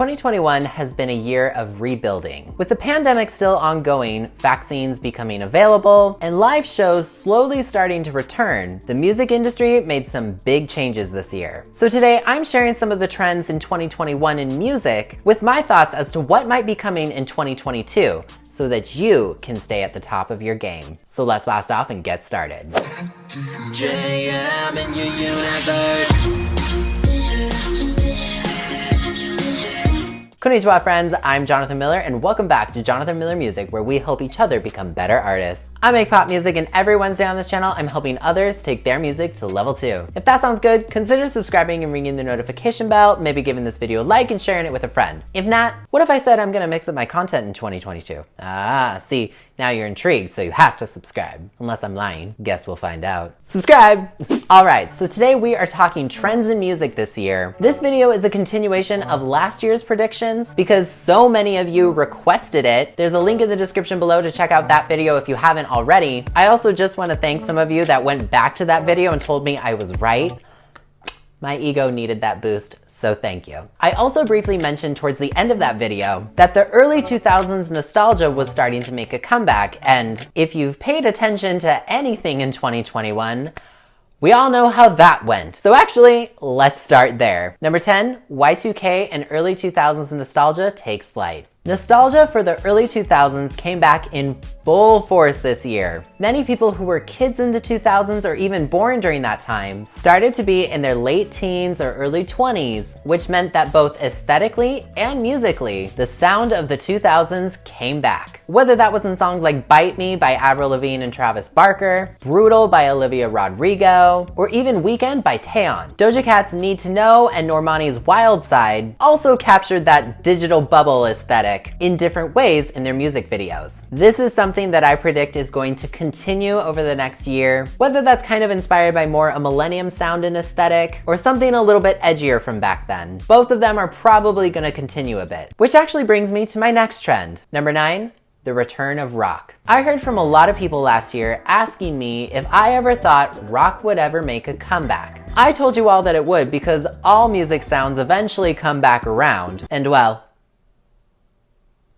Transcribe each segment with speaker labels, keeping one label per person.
Speaker 1: 2021 has been a year of rebuilding. With the pandemic still ongoing, vaccines becoming available, and live shows slowly starting to return, the music industry made some big changes this year. So today I'm sharing some of the trends in 2021 in music with my thoughts as to what might be coming in 2022 so that you can stay at the top of your game. So let's blast off and get started. JM in your universe. Konnichiwa friends, I'm Jonathan Miller and welcome back to Jonathan Miller Music, where we help each other become better artists. I make pop music and every Wednesday on this channel I'm helping others take their music to level 2. If that sounds good, consider subscribing and ringing the notification bell, maybe giving this video a like and sharing it with a friend. If not, what if I said I'm gonna mix up my content in 2022? See, now you're intrigued, so you have to subscribe. Unless I'm lying, guess we'll find out. Subscribe! Alright, so today we are talking trends in music this year. This video is a continuation of last year's predictions because so many of you requested it. There's a link in the description below to check out that video if you haven't already. I also just want to thank some of you that went back to that video and told me I was right. My ego needed that boost. So thank you. I also briefly mentioned towards the end of that video that the early 2000s nostalgia was starting to make a comeback, and if you've paid attention to anything in 2021, we all know how that went. So actually, let's start there. Number 10, Y2K and early 2000s nostalgia takes flight. Nostalgia for the early 2000s came back in full force this year. Many people who were kids in the 2000s or even born during that time started to be in their late teens or early 20s, which meant that both aesthetically and musically, the sound of the 2000s came back. Whether that was in songs like Bite Me by Avril Lavigne and Travis Barker, Brutal by Olivia Rodrigo, or even Weekend by Taeyeon. Doja Cat's Need to Know and Normani's Wild Side also captured that digital bubble aesthetic in different ways in their music videos. This is something that I predict is going to continue over the next year, whether that's kind of inspired by more a millennium sound and aesthetic, or something a little bit edgier from back then. Both of them are probably going to continue a bit. Which actually brings me to my next trend. Number 9, the return of rock. I heard from a lot of people last year asking me if I ever thought rock would ever make a comeback. I told you all that it would because all music sounds eventually come back around, and well,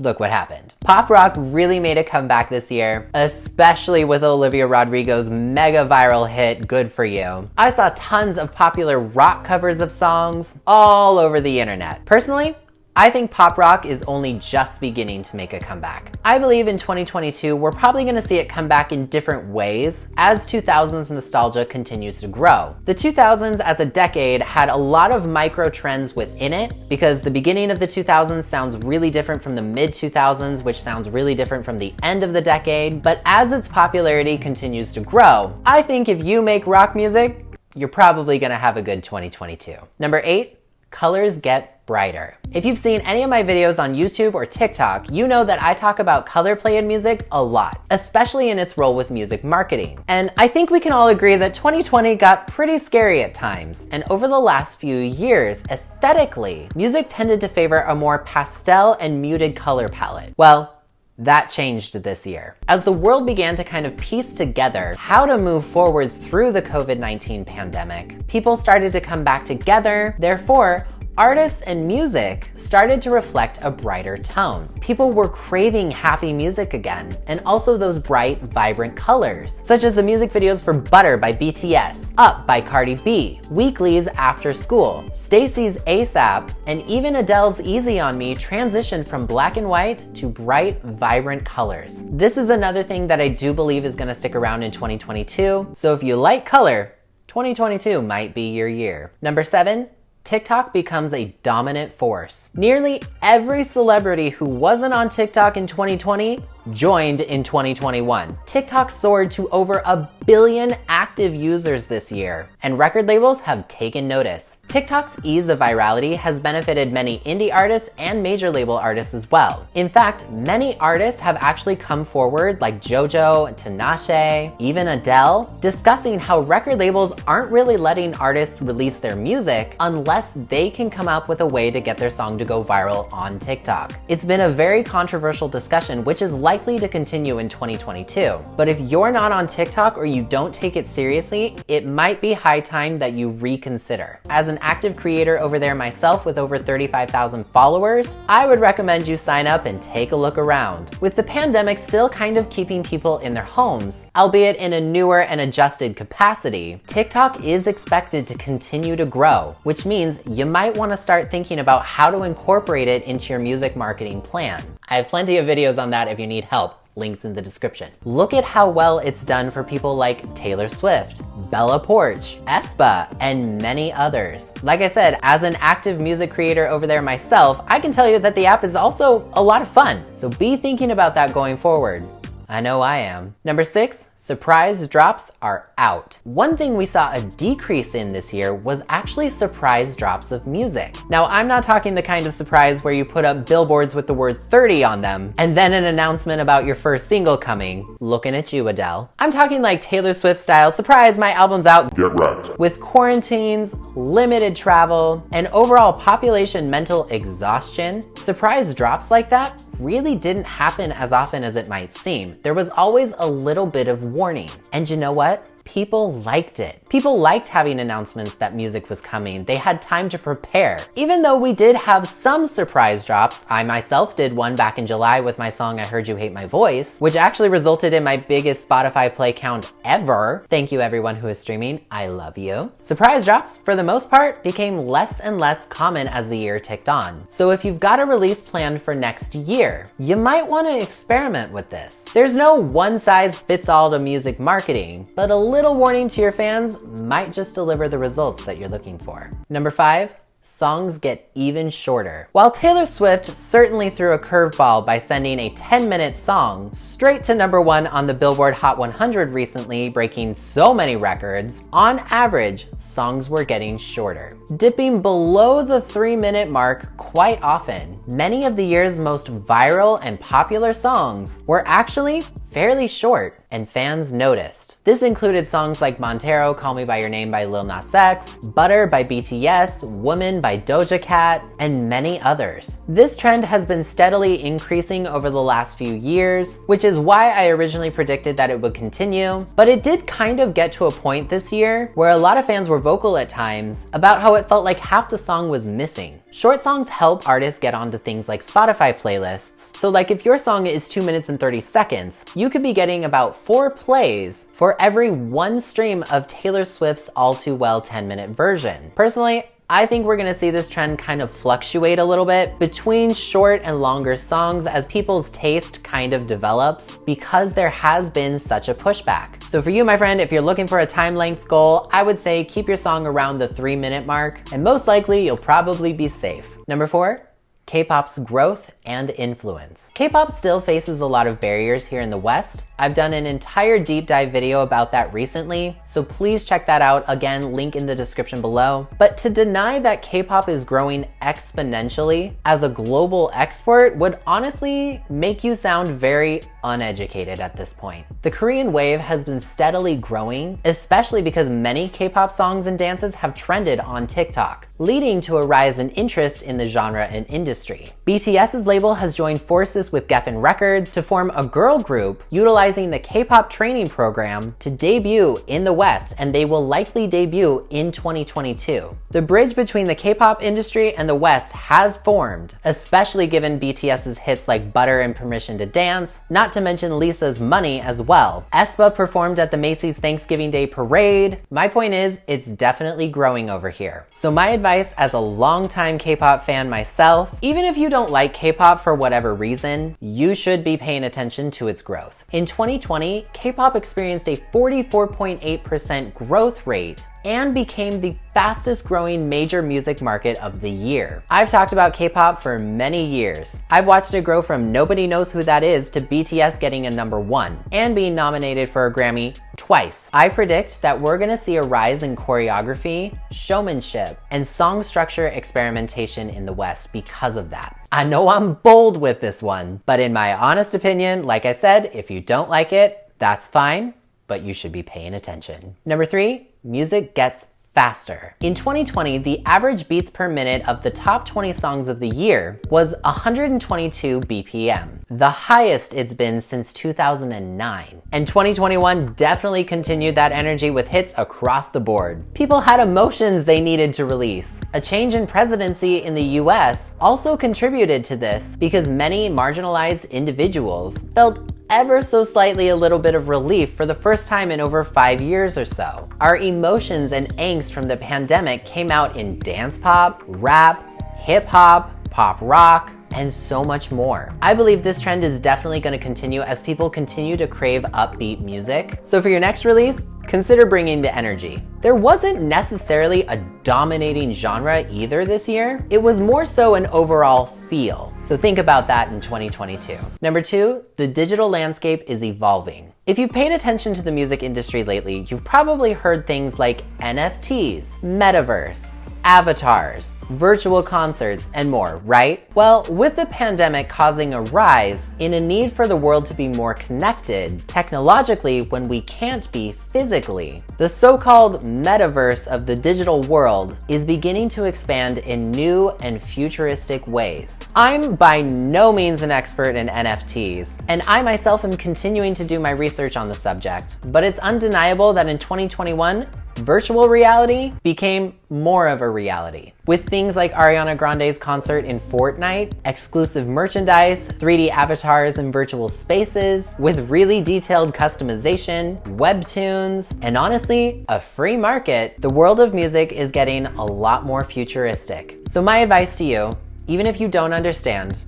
Speaker 1: look what happened. Pop rock really made a comeback this year, especially with Olivia Rodrigo's mega viral hit, Good For You. I saw tons of popular rock covers of songs all over the internet. Personally, I think pop rock is only just beginning to make a comeback. I believe in 2022, we're probably gonna see it come back in different ways as 2000s nostalgia continues to grow. The 2000s as a decade had a lot of micro trends within it because the beginning of the 2000s sounds really different from the mid 2000s, which sounds really different from the end of the decade. But as its popularity continues to grow, I think if you make rock music, you're probably gonna have a good 2022. Number 8, colors get brighter. If you've seen any of my videos on YouTube or TikTok, you know that I talk about color play in music a lot, especially in its role with music marketing. And I think we can all agree that 2020 got pretty scary at times. And over the last few years, aesthetically, music tended to favor a more pastel and muted color palette. Well, that changed this year. As the world began to kind of piece together how to move forward through the COVID-19 pandemic, people started to come back together. Therefore, artists and music started to reflect a brighter tone. People were craving happy music again, and also those bright, vibrant colors, such as the music videos for Butter by BTS, Up by Cardi B, Weekly's After School, Stacey's ASAP, and even Adele's Easy On Me transitioned from black and white to bright, vibrant colors. This is another thing that I do believe is gonna stick around in 2022, so if you like color, 2022 might be your year. Number 7, TikTok becomes a dominant force. Nearly every celebrity who wasn't on TikTok in 2020 joined in 2021. TikTok soared to over 1 billion active users this year, and record labels have taken notice. TikTok's ease of virality has benefited many indie artists and major label artists as well. In fact, many artists have actually come forward, like JoJo, Tinashe, even Adele, discussing how record labels aren't really letting artists release their music unless they can come up with a way to get their song to go viral on TikTok. It's been a very controversial discussion, which is likely to continue in 2022. But if you're not on TikTok or you don't take it seriously, it might be high time that you reconsider. As an an active creator over there myself with over 35,000 followers, I would recommend you sign up and take a look around. With the pandemic still kind of keeping people in their homes, albeit in a newer and adjusted capacity, TikTok is expected to continue to grow, which means you might want to start thinking about how to incorporate it into your music marketing plan. I have plenty of videos on that if you need help. Links in the description. Look at how well it's done for people like Taylor Swift, Bella Poarch, aespa, and many others. Like I said, as an active music creator over there myself, I can tell you that the app is also a lot of fun. So be thinking about that going forward. I know I am. Number 6, surprise drops are out. One thing we saw a decrease in this year was actually surprise drops of music. Now, I'm not talking the kind of surprise where you put up billboards with the word 30 on them and then an announcement about your first single coming. Looking at you, Adele. I'm talking like Taylor Swift style, surprise, my album's out.
Speaker 2: Get wrecked.
Speaker 1: With quarantines, limited travel, and overall population mental exhaustion, surprise drops like that really didn't happen as often as it might seem. There was always a little bit of warning. And you know what? People liked it. People liked having announcements that music was coming. They had time to prepare. Even though we did have some surprise drops, I myself did one back in July with my song I Heard You Hate My Voice, which actually resulted in my biggest Spotify play count ever. Thank you everyone who is streaming. I love you. Surprise drops, for the most part, became less and less common as the year ticked on. So if you've got a release planned for next year, you might want to experiment with this. There's no one size fits all to music marketing, but a little warning to your fans might just deliver the results that you're looking for. Number 5, songs get even shorter. While Taylor Swift certainly threw a curveball by sending a 10-minute song straight to number 1 on the Billboard Hot 100 recently, breaking so many records, on average, songs were getting shorter, dipping below the 3-minute mark quite often. Many of the year's most viral and popular songs were actually fairly short, and fans noticed. This included songs like Montero, Call Me By Your Name by Lil Nas X, Butter by BTS, Woman by Doja Cat, and many others. This trend has been steadily increasing over the last few years, which is why I originally predicted that it would continue, but it did kind of get to a point this year where a lot of fans were vocal at times about how it felt like half the song was missing. Short songs help artists get onto things like Spotify playlists. So like if your song is 2 minutes and 30 seconds, you could be getting about 4 plays for every 1 stream of Taylor Swift's All Too Well 10-minute version. Personally, I think we're gonna see this trend kind of fluctuate a little bit between short and longer songs as people's taste kind of develops because there has been such a pushback. So for you, my friend, if you're looking for a time length goal, I would say keep your song around the 3-minute mark, and most likely you'll probably be safe. Number 4, K-pop's growth and influence. K-pop still faces a lot of barriers here in the West. I've done an entire deep dive video about that recently, so please check that out. Again, link in the description below. But to deny that K-pop is growing exponentially as a global export would honestly make you sound very uneducated at this point. The Korean wave has been steadily growing, especially because many K-pop songs and dances have trended on TikTok, leading to a rise in interest in the genre and industry. BTS's label has joined forces with Geffen Records to form a girl group utilizing the K-pop training program to debut in the West, and they will likely debut in 2022. The bridge between the K-pop industry and the West has formed, especially given BTS's hits like Butter and Permission to Dance, not to mention Lisa's Money as well. aespa performed at the Macy's Thanksgiving Day Parade. My point is, it's definitely growing over here. So my advice as a longtime K-pop fan myself, even if you don't like K-pop for whatever reason, you should be paying attention to its growth. In 2020, K-pop experienced a 44.8% growth rate and became the fastest growing major music market of the year. I've talked about K-pop for many years. I've watched it grow from nobody knows who that is to BTS getting a #1 and being nominated for a Grammy twice. I predict that we're gonna see a rise in choreography, showmanship, and song structure experimentation in the West because of that. I know I'm bold with this one, but in my honest opinion, like I said, if you don't like it, that's fine, but you should be paying attention. Number 3, music gets faster. In 2020, the average beats per minute of the top 20 songs of the year was 122 BPM, the highest it's been since 2009. And 2021 definitely continued that energy with hits across the board. People had emotions they needed to release. A change in presidency in the US also contributed to this because many marginalized individuals felt ever so slightly a little bit of relief for the first time in over 5 years or so. Our emotions and angst from the pandemic came out in dance pop, rap, hip hop, pop rock, and so much more. I believe this trend is definitely going to continue as people continue to crave upbeat music. So for your next release, consider bringing the energy. There wasn't necessarily a dominating genre either this year. It was more so an overall feel. So think about that in 2022. Number 2, the digital landscape is evolving. If you've paid attention to the music industry lately, you've probably heard things like NFTs, metaverse, avatars, virtual concerts, and more, right? Well, with the pandemic causing a rise in a need for the world to be more connected technologically when we can't be physically, the so-called metaverse of the digital world is beginning to expand in new and futuristic ways. I'm by no means an expert in NFTs, and I myself am continuing to do my research on the subject, but it's undeniable that in 2021, virtual reality became more of a reality. With things like ARIANA Grande's concert in Fortnite, exclusive merchandise, 3D avatars in virtual spaces, with really detailed customization, webtoons, and honestly, a free market, the world of music is getting a lot more futuristic. So my advice to you, even if you don't understand,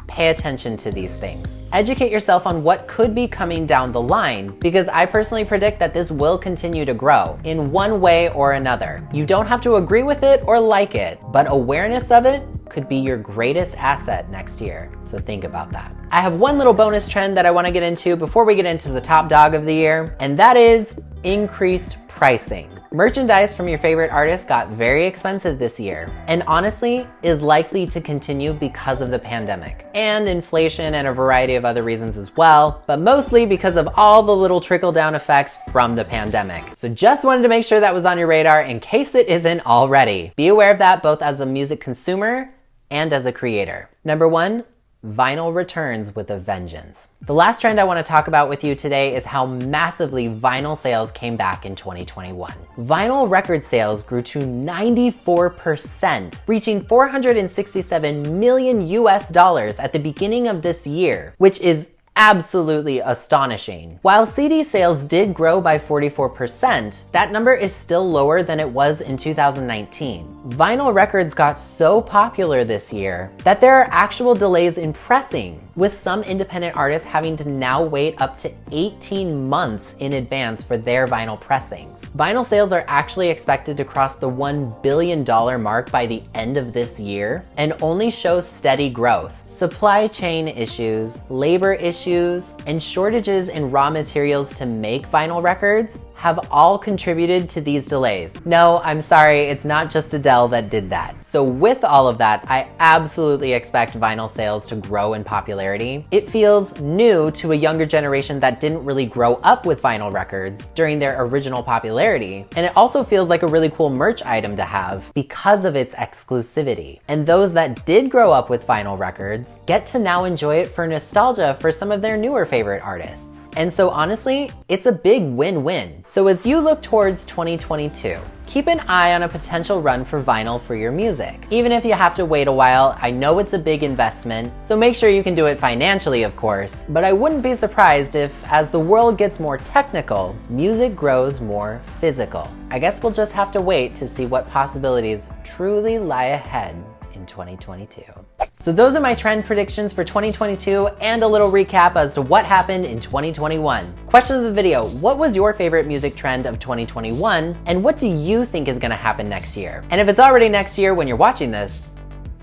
Speaker 1: pay attention to these things. Educate yourself on what could be coming down the line, because I personally predict that this will continue to grow in one way or another. You don't have to agree with it or like it, but awareness of it could be your greatest asset next year. So think about that. I have one little bonus trend that I want to get into before we get into the top dog of the year, and that is increased pricing. Merchandise from your favorite artist got very expensive this year, and honestly is likely to continue because of the pandemic and inflation and a variety of other reasons as well, but mostly because of all the little trickle-down effects from the pandemic. So just wanted to make sure that was on your radar in case it isn't already. Be aware of that both as a music consumer and as a creator. Number 1, vinyl returns with a vengeance. The last trend I want to talk about with you today is how massively vinyl sales came back in 2021. Vinyl record sales grew to 94%, reaching $467 million at the beginning of this year, which is absolutely astonishing. While CD sales did grow by 44%, that number is still lower than it was in 2019. Vinyl records got so popular this year that there are actual delays in pressing, with some independent artists having to now wait up to 18 months in advance for their vinyl pressings. Vinyl sales are actually expected to cross the $1 billion mark by the end of this year and only show steady growth. Supply chain issues, labor issues, and shortages in raw materials to make vinyl records have all contributed to these delays. No, I'm sorry, it's not just Adele that did that. So with all of that, I absolutely expect vinyl sales to grow in popularity. It feels new to a younger generation that didn't really grow up with vinyl records during their original popularity. And it also feels like a really cool merch item to have because of its exclusivity. And those that did grow up with vinyl records get to now enjoy it for nostalgia for some of their newer favorite artists. And so honestly, it's a big win-win. So as you look towards 2022, keep an eye on a potential run for vinyl for your music. Even if you have to wait a while, I know it's a big investment, so make sure you can do it financially, of course. But I wouldn't be surprised if, as the world gets more technical, music grows more physical. I guess we'll just have to wait to see what possibilities truly lie ahead in 2022. So those are my trend predictions for 2022 and a little recap as to what happened in 2021. Question of the video, what was your favorite music trend of 2021 and what do you think is gonna happen next year? And if it's already next year when you're watching this,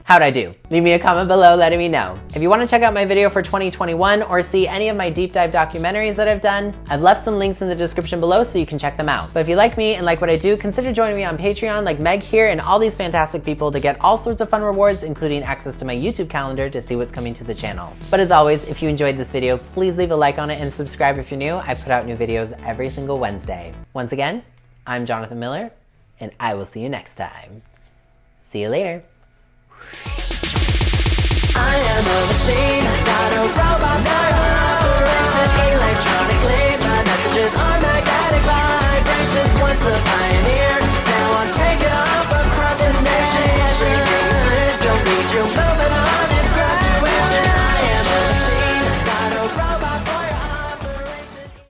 Speaker 1: how'd I do? Leave me a comment below letting me know. If you want to check out my video for 2021 or see any of my deep dive documentaries that I've done, I've left some links in the description below so you can check them out. But if you like me and like what I do, consider joining me on Patreon like Meg here and all these fantastic people to get all sorts of fun rewards, including access to my YouTube calendar to see what's coming to the channel. But as always, if you enjoyed this video, please leave a like on it and subscribe if you're new. I put out new videos every single Wednesday. Once again, I'm Jonathan Miller, and I will see you next time. See you later.
Speaker 2: I am a machine, not a robot, not an operation electronically. My messages are magnetic vibrations once upon